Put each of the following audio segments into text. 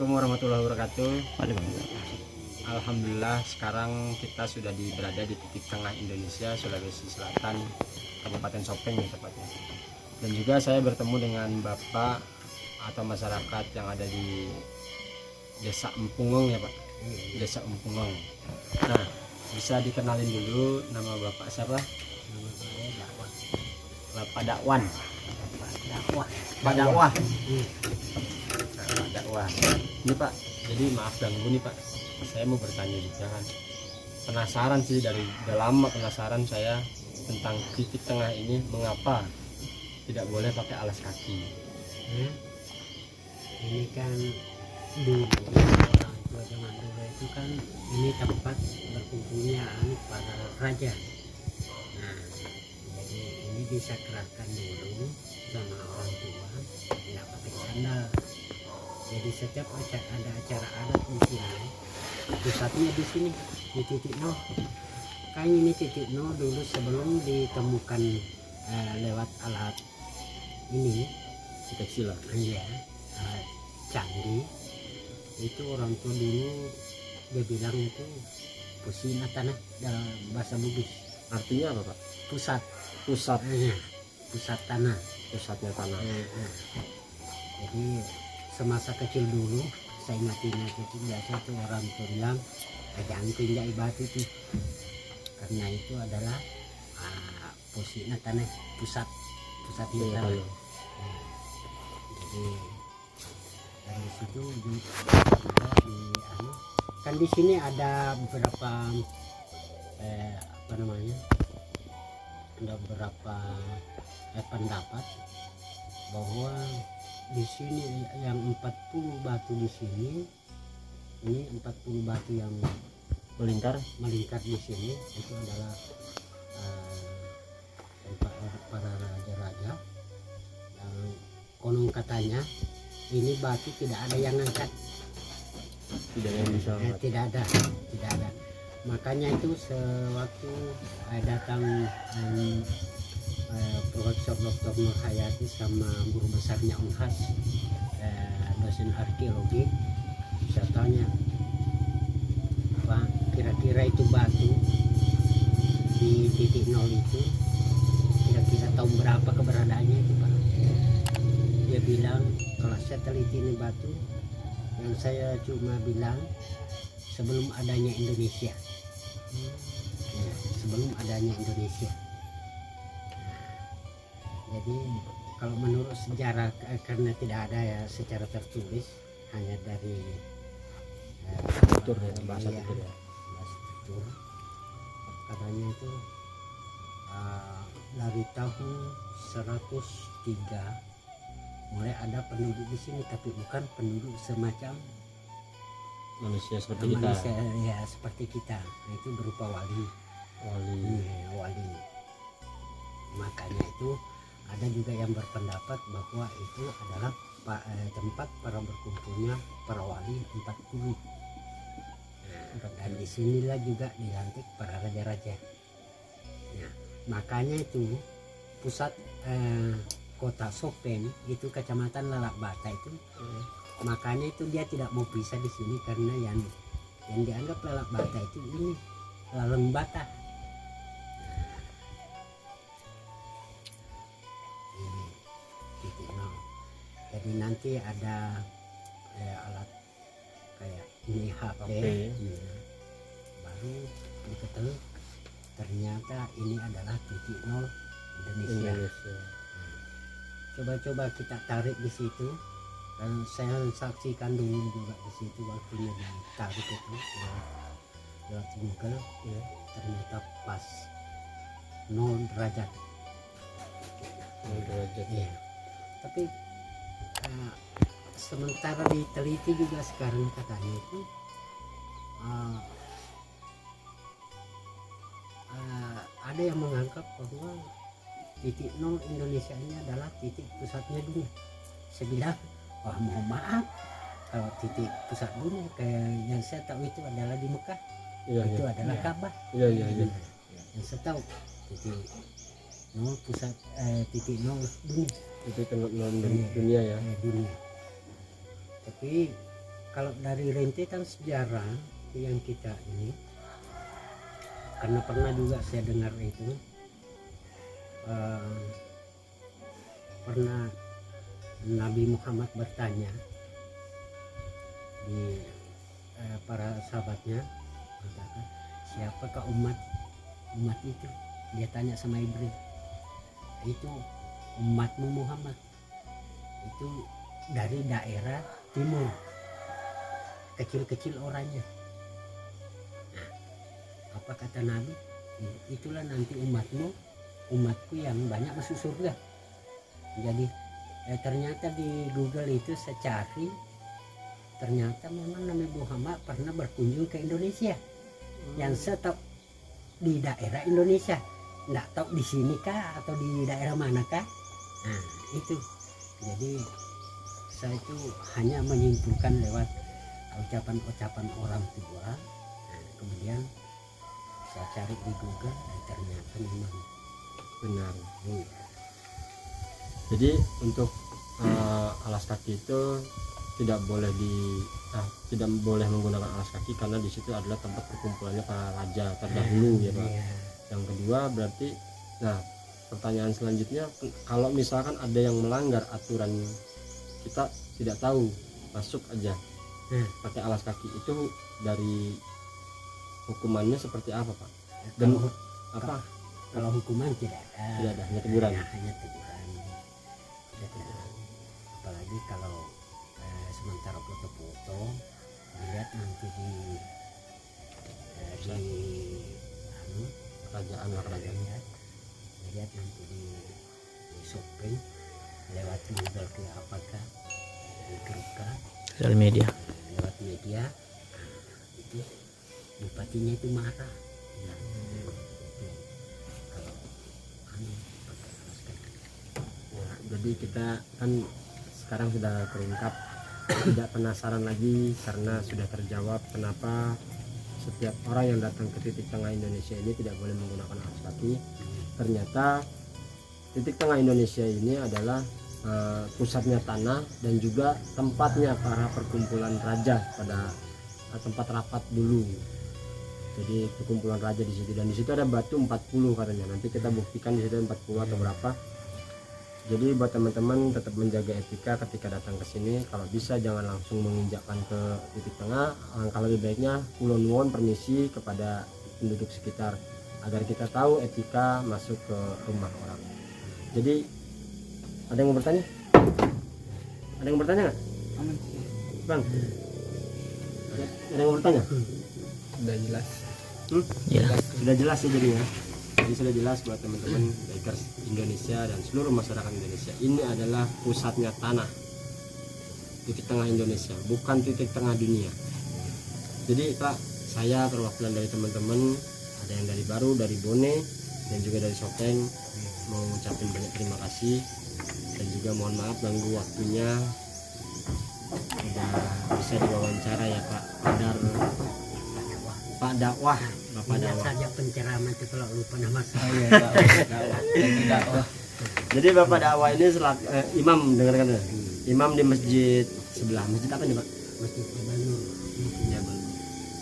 Assalamualaikum warahmatullahi wabarakatuh. Waalaikumsalam. Alhamdulillah sekarang kita sudah berada di titik tengah Indonesia, Sulawesi Selatan, Kabupaten Sopeng ya tepatnya. Dan juga saya bertemu dengan bapak atau masyarakat yang ada di Desa Empungong ya Pak, Desa Empungong. Nah, bisa dikenalin dulu nama bapak siapa? Nama saya Dakwah. Bapak Dakwan. Dakwah. Pak Dakwah. Nah, Pak Dakwah. Ini Pak, jadi maaf ganggu nih Pak. Saya mau bertanya juga kan. Penasaran sih, dari udah lama penasaran saya tentang titik tengah ini, mengapa tidak boleh pakai alas kaki. Ini kan dulu orang tua zaman dulu itu kan ini tempat berkumpulnya para raja. Nah, jadi ini disakralkan dulu sama orang tua, tidak pakai sandal. Jadi setiap ada acara adat di sini, pusatnya di sini di titik nol. Kan ini titik nol dulu sebelum ditemukan lewat alat ini Deteksi lah. ya, canggih. Itu orang tua dulu dia bilang itu pusina tanah dalam bahasa Bugis. Artinya apa Pak? Pusat, Pusat, pusat tanah. pusatnya tanah. Jadi semasa kecil dulu saya ingat itu biasa tuh orang tua bilang jangan pinjai batu tuh, karena itu adalah pusina tanah, pusatnya Iya, tanah. iya. Jadi dari situ juga kan di sini ada beberapa apa namanya, ada beberapa pendapat bahwa di sini yang 40 batu di sini, ini 40 batu yang Melingkar. di sini itu adalah tempat para raja-raja yang konon katanya ini batu tidak ada yang ngangkat, Tidak yang bisa angkat. tidak ada. Makanya itu sewaktu datang Profesor Dr. Nur Hayati sama guru besarnya Unhas, dosen arkeologi, saya tanya, Pak, kira-kira itu batu di titik nol itu kira-kira tahun berapa keberadaannya itu Pak? Dia bilang kalau saya teliti ini batu, yang saya cuma bilang sebelum adanya Indonesia. Ya, sebelum adanya Indonesia. Jadi kalau menurut sejarah, karena tidak ada ya secara tertulis, hanya dari Tutur ya, bahasa iya, tutur ya. bahasa tutur. Katanya itu dari tahun 103 mulai ada penduduk di sini, tapi bukan penduduk semacam Manusia seperti kita. manusia ya seperti kita. Nah, itu berupa wali. Wali. Makanya itu ada juga yang berpendapat bahwa itu adalah tempat para berkumpulnya para wali 40. Dan disinilah juga dilantik para raja-raja. Nah, makanya itu pusat kota Sopeng itu kecamatan Lalak Bata itu, makanya itu dia tidak mau pisah di sini karena yang dianggap Lalak Bata itu ini Laleng Bata. Ini titik nol. Jadi nanti ada alat kayak ini HP. Baru diketahui ternyata ini adalah titik nol Indonesia. Coba-coba kita tarik di situ, dan saya saksikan dulu juga di situ waktunya ditarik itu lewat Google, ya, ternyata pas 0 derajat. 0 derajat. Ya. Tapi sementara diteliti juga sekarang katanya itu ada yang menganggap bahwa titik nol Indonesia ini adalah titik pusatnya dunia. Saya bilang, wah mohon maaf, kalau titik pusat dunia kayak yang saya tahu itu adalah di Mekah, itu adalah Ka'bah. Iya. Yang saya tahu titik nol pusat, titik nol dunia. Itu nol dunia ya. Dunia. Tapi kalau dari rentetan sejarah yang kita ini, karena pernah juga saya dengar itu, pernah Nabi Muhammad bertanya di para sahabatnya, mengatakan, siapakah umat itu? Dia tanya sama Ibrahim, itu umatmu Muhammad, itu dari daerah timur, kecil-kecil orangnya. Nah, apa kata Nabi? Itulah nanti umatku yang banyak masuk surga. Jadi ternyata di Google itu saya cari, ternyata memang Nabi Muhammad pernah berkunjung ke Indonesia. Yang saya tahu di daerah Indonesia, nggak tahu di sini kah atau di daerah mana kah. Nah itu, jadi saya itu hanya menyimpulkan lewat ucapan-ucapan orang tua. Nah, kemudian saya cari di Google dan ternyata memang benar. iya. Jadi untuk alas kaki itu tidak boleh menggunakan alas kaki karena di situ adalah tempat perkumpulannya para raja terdahulu ya Pak. Iya. Yang kedua berarti, nah pertanyaan selanjutnya, kalau misalkan ada yang melanggar aturan, kita tidak tahu, masuk aja pakai alas kaki, itu dari hukumannya seperti apa Pak? Dan Kalau hukuman tidak ada, hanya teguran. Hanya teguran. Apalagi kalau sementara foto-foto dilihat nanti di kerajaan ya, lihat nanti di shopping lewat Google ke apakah di grup kah, sosial media. lewat media, itu bupatinya itu marah. Kalau pakai alas kaki. Ya, jadi kita kan sekarang sudah terungkap, tidak penasaran lagi karena sudah terjawab kenapa setiap orang yang datang ke titik tengah Indonesia ini tidak boleh menggunakan alas kaki. Ternyata titik tengah Indonesia ini adalah pusatnya tanah dan juga tempatnya para perkumpulan raja pada tempat rapat dulu. Jadi perkumpulan raja di situ, dan di situ ada batu 40 katanya. Nanti kita buktikan di situ 40 atau berapa. Jadi buat teman-teman tetap menjaga etika ketika datang ke sini. Kalau bisa jangan langsung menginjakkan ke titik tengah. Alangkah lebih baiknya kulon nuwun permisi kepada penduduk sekitar agar kita tahu etika masuk ke rumah orang. Jadi ada yang mau bertanya? Ada yang bertanya nggak? Bang? Ada yang mau bertanya? Sudah jelas. Ya. Sudah jelas ya jadinya. Jadi sudah jelas buat teman-teman bikers Indonesia dan seluruh masyarakat Indonesia, ini adalah pusatnya tanah, titik tengah Indonesia, bukan titik tengah dunia. Jadi Pak, saya perwakilan dari teman-teman, ada yang dari Baru, dari Bone, dan juga dari Sopeng, mau ucapin banyak terima kasih dan juga mohon maaf ganggu waktunya. Udah bisa diwawancara ya Pak Pak Dakwah, Bapak Ingat Dakwah. saja penceramah itu kalau lupa nama saya. Dakwah. Jadi Bapak Dakwah ini imam, dengarkan ya. Imam di masjid sebelah. Masjid apa nih Pak? Masjid Jabal Nur.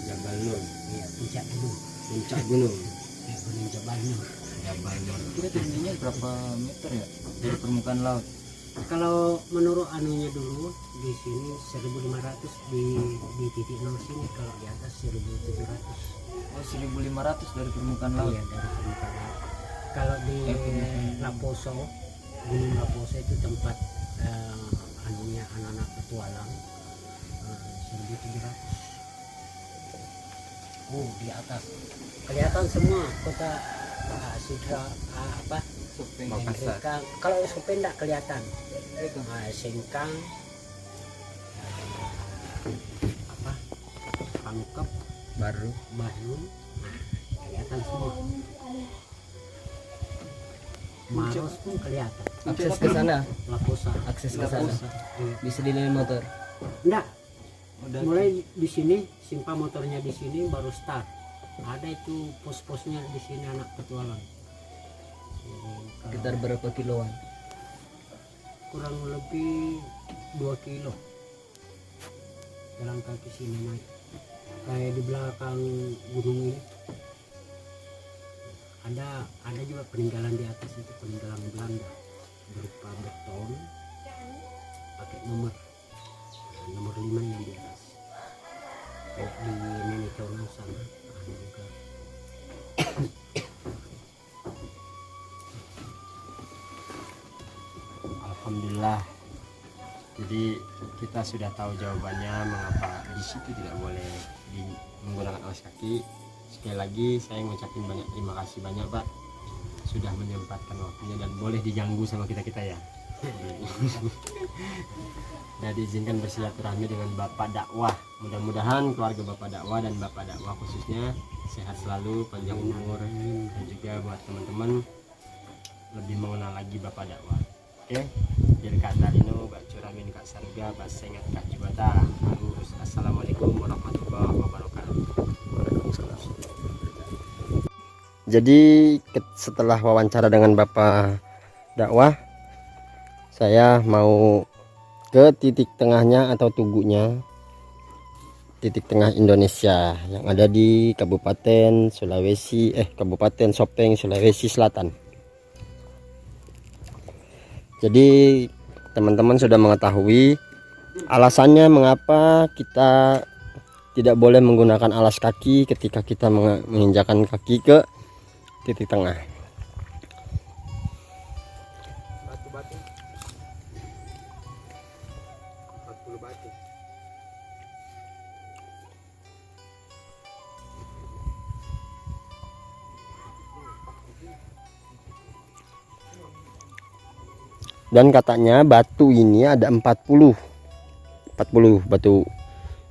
Jabal Nur. Iya, puncak gunung. Puncak gunung. Gunung Jabal Nur. Jabal Nur. Kira tingginya berapa meter ya dari permukaan laut? Kalau menurut anunya dulu di sini 1.500 di titik nol sini, kalau di atas 1.700. Oh, 1.500 dari permukaan laut. Iya, dari permukaan laut. Kalau di Laposo, Gunung Laposo itu tempat anunya anak-anak petualang, 1.700. Oh, di atas kelihatan semua kota Sidra Makassar. Sengkang. Kalau Sopeng enggak kelihatan. Itu Sengkang, Pangkep, baru. Baru, kelihatan semua. Maros pun kelihatan. Akses ke sana, Laposa. akses ke sana. Iya. Bisa dilihat motor. Enggak, Udah. mulai di sini simpang motornya di sini baru start. Ada itu pos-posnya di sini anak petualang. Sekitar berapa kiloan? Kurang lebih 2 kilo. jalan kaki sini naik kayak di belakang gunung ini ada juga peninggalan di atas itu, peninggalan Belanda berupa beton pakai nomor 5 yang di atas kayak di Nenek sana ada juga. Alhamdulillah. Jadi kita sudah tahu jawabannya mengapa di situ tidak boleh menggunakan alas kaki. Sekali lagi saya ngucapin banyak terima kasih banyak Pak sudah menyempatkan waktunya dan boleh diganggu sama kita ya. Dan diizinkan bersilaturahmi dengan Bapak dakwah. Mudah-mudahan keluarga Bapak dakwah dan Bapak dakwah khususnya sehat selalu, panjang umur, dan juga buat teman-teman lebih mengenal lagi Bapak dakwah. Oke, jadi Kak Tarino, Kak Curamin, Kak Saruga, Kak Sengat, Kak Jubata. Assalamualaikum warahmatullahi wabarakatuh. Jadi setelah wawancara dengan Bapak dakwah, saya mau ke titik tengahnya atau tugunya, titik tengah Indonesia yang ada di Kabupaten Sopeng, Sulawesi Selatan. Jadi teman-teman sudah mengetahui alasannya mengapa kita tidak boleh menggunakan alas kaki ketika kita menginjakan kaki ke titik tengah. Dan katanya batu ini ada 40 batu,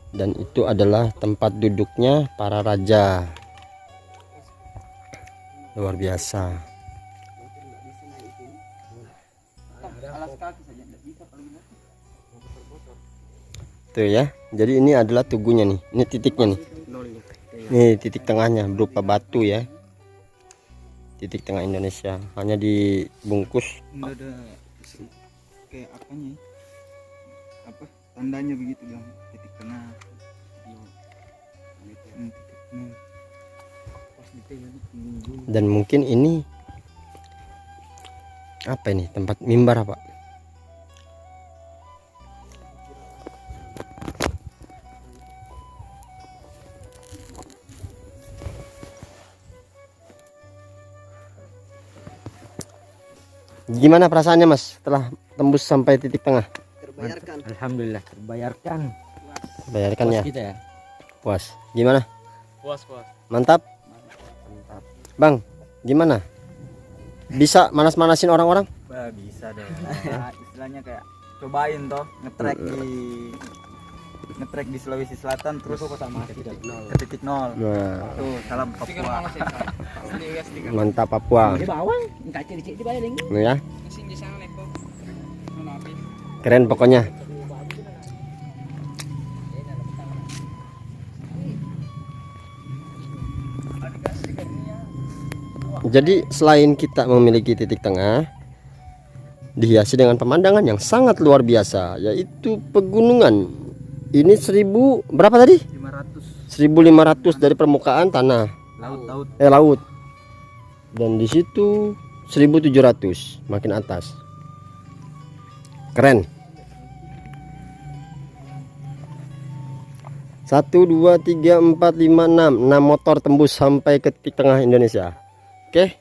dan itu adalah tempat duduknya para raja. Luar biasa. Tuh ya, jadi ini adalah tugunya nih, ini titiknya nih, ini titik tengahnya berupa batu ya, titik tengah Indonesia, hanya dibungkus. Nggak ada kayak apanya ya? Apa tandanya begitu bang, titik tengah. Dan mungkin ini apa ini, tempat mimbar apa? Gimana perasaannya Mas setelah tembus sampai titik tengah? Terbayarkan. Alhamdulillah terbayarkan. Bayarkan ya. Kita ya. Puas. Gimana? Puas. Mantap. Bang, gimana? Bisa manas-manasin orang-orang? Bah, bisa dong. Nah, istilahnya kayak cobain toh ngetrek di Sulawesi Selatan terus ke titik nol. Nah, Tuh salam Papua. mantap Papua. Di bawah, enggak ciri-ciri di bawah ini. Ini ya. Keren pokoknya. Jadi selain kita memiliki titik tengah, dihiasi dengan pemandangan yang sangat luar biasa, yaitu pegunungan. Ini 1000 berapa tadi? 1500 dari permukaan tanah. Laut. Dan di situ 1700 makin atas. Keren. 1 2 3 4 5 6 motor tembus sampai ke titik tengah Indonesia. Oke.